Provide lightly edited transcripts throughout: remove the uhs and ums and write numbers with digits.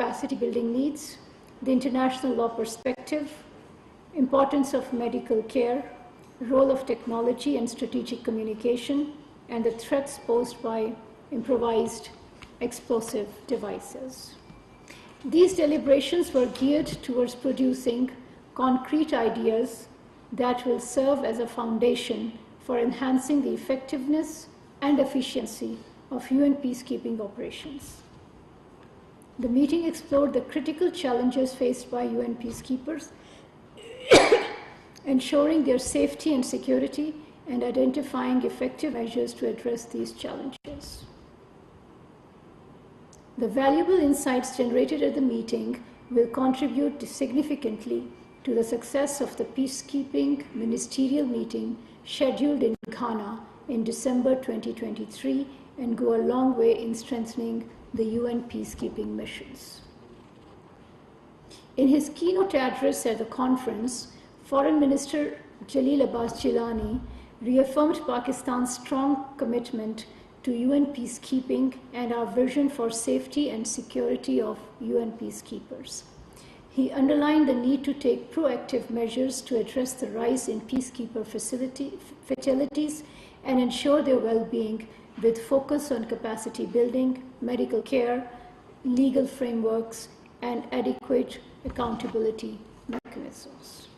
capacity building needs, the international law perspective, importance of medical care, role of technology and strategic communication, and the threats posed by improvised explosive devices. These deliberations were geared towards producing concrete ideas that will serve as a foundation for enhancing the effectiveness and efficiency of UN peacekeeping operations. The meeting explored the critical challenges faced by UN peacekeepers, ensuring their safety and security, and identifying effective measures to address these challenges. The valuable insights generated at the meeting will contribute significantly to the success of the peacekeeping ministerial meeting scheduled in Ghana in December 2023 and go a long way in strengthening the UN peacekeeping missions. In his keynote address at the conference, Foreign Minister Jalil Abbas Jilani reaffirmed Pakistan's strong commitment to UN peacekeeping and our vision for safety and security of UN peacekeepers. He underlined the need to take proactive measures to address the rise in peacekeeper fatalities and ensure their well-being with focus on capacity building, medical care, legal frameworks, and adequate accountability mechanisms.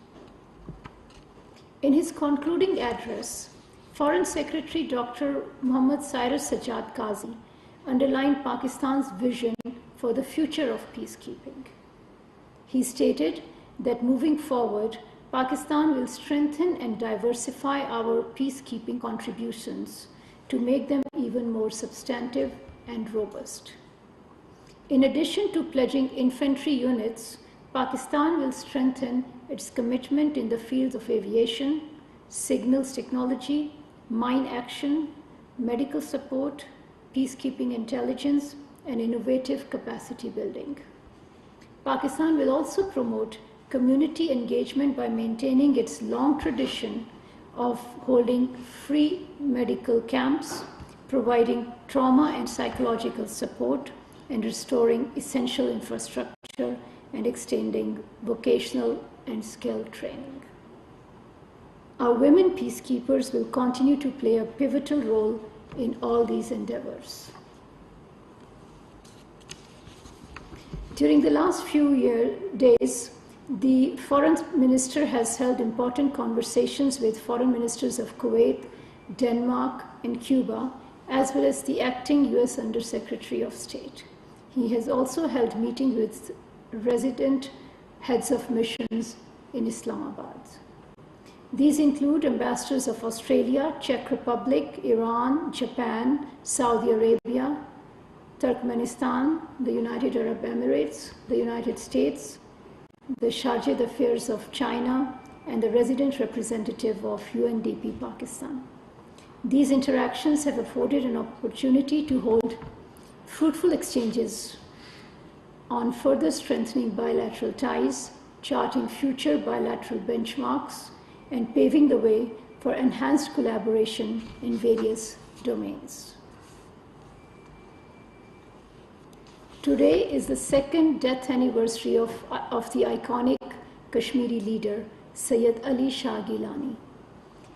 In his concluding address, Foreign Secretary Dr. Muhammad Cyrus Sajjad Qazi underlined Pakistan's vision for the future of peacekeeping. He stated that moving forward, Pakistan will strengthen and diversify our peacekeeping contributions to make them even more substantive and robust. In addition to pledging infantry units, Pakistan will strengthen its commitment in the fields of aviation, signals technology, mine action, medical support, peacekeeping intelligence, and innovative capacity building. Pakistan will also promote community engagement by maintaining its long tradition of holding free medical camps, providing trauma and psychological support, and restoring essential infrastructure and extending vocational and skill training. Our women peacekeepers will continue to play a pivotal role in all these endeavors. During the last few days, the Foreign Minister has held important conversations with Foreign Ministers of Kuwait, Denmark, and Cuba, as well as the acting US Undersecretary of State. He has also held meetings with resident heads of missions in Islamabad. These include ambassadors of Australia, Czech Republic, Iran, Japan, Saudi Arabia, Turkmenistan, the United Arab Emirates, the United States, the Sharjah Affairs of China, and the resident representative of UNDP Pakistan. These interactions have afforded an opportunity to hold fruitful exchanges on further strengthening bilateral ties, charting future bilateral benchmarks, and paving the way for enhanced collaboration in various domains. Today is the second death anniversary of the iconic Kashmiri leader, Sayyid Ali Shah Gilani.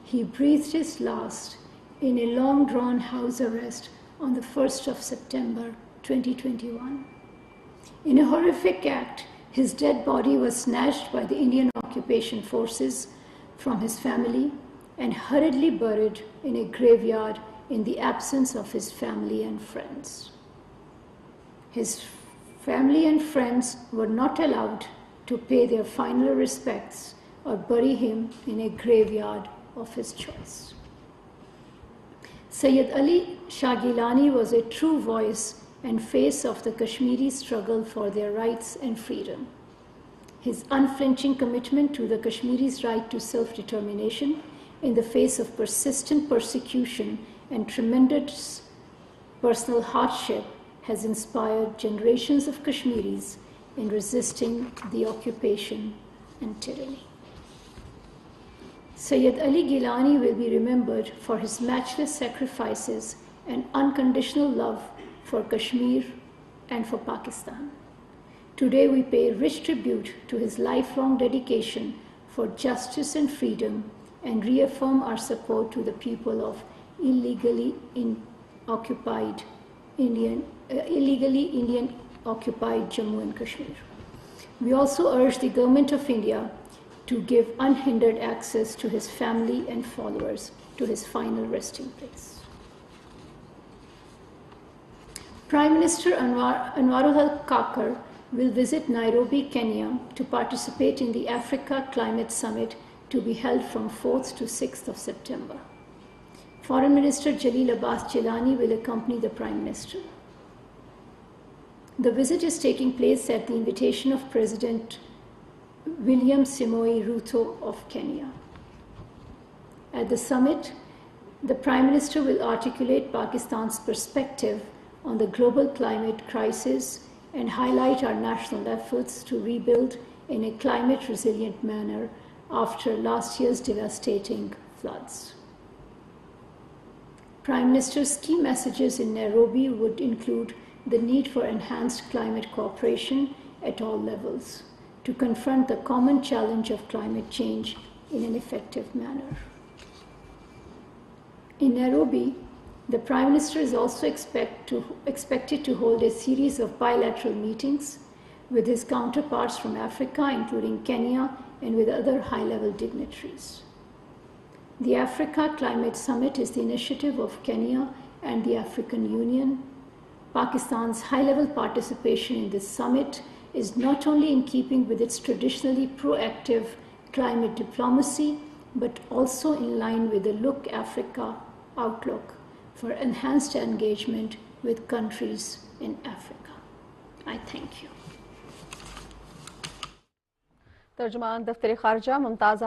He breathed his last in a long-drawn house arrest on the 1st of September 2021. In a horrific act, his dead body was snatched by the Indian occupation forces from his family and hurriedly buried in a graveyard in the absence of his family and friends. His family and friends were not allowed to pay their final respects or bury him in a graveyard of his choice. Sayyid Ali Shah Gilani was a true voice and face of the Kashmiri struggle for their rights and freedom. His unflinching commitment to the Kashmiris' right to self-determination in the face of persistent persecution and tremendous personal hardship has inspired generations of Kashmiris in resisting the occupation and tyranny. Sayyid Ali Gilani will be remembered for his matchless sacrifices and unconditional love for Kashmir and for Pakistan. Today we pay rich tribute to his lifelong dedication for justice and freedom and reaffirm our support to the people of illegally occupied Indian occupied Jammu and Kashmir. We also urge the Government of India to give unhindered access to his family and followers to his final resting place. Prime Minister Anwarul Kakar will visit Nairobi, Kenya to participate in the Africa Climate Summit to be held from 4th to 6th of September. Foreign Minister Jalil Abbas Jilani will accompany the Prime Minister. The visit is taking place at the invitation of President William Samoei Ruto of Kenya. At the summit, the Prime Minister will articulate Pakistan's perspective on the global climate crisis and highlight our national efforts to rebuild in a climate-resilient manner after last year's devastating floods. Prime Minister's key messages in Nairobi would include the need for enhanced climate cooperation at all levels to confront the common challenge of climate change in an effective manner. In Nairobi, the Prime Minister is also expected to hold a series of bilateral meetings with his counterparts from Africa, including Kenya, and with other high-level dignitaries. The Africa Climate Summit is the initiative of Kenya and the African Union. Pakistan's high-level participation in this summit is not only in keeping with its traditionally proactive climate diplomacy, but also in line with the Look Africa outlook for enhanced engagement with countries in Africa. I thank you. तर्जुमान दफ्तर खारजा मुमताज़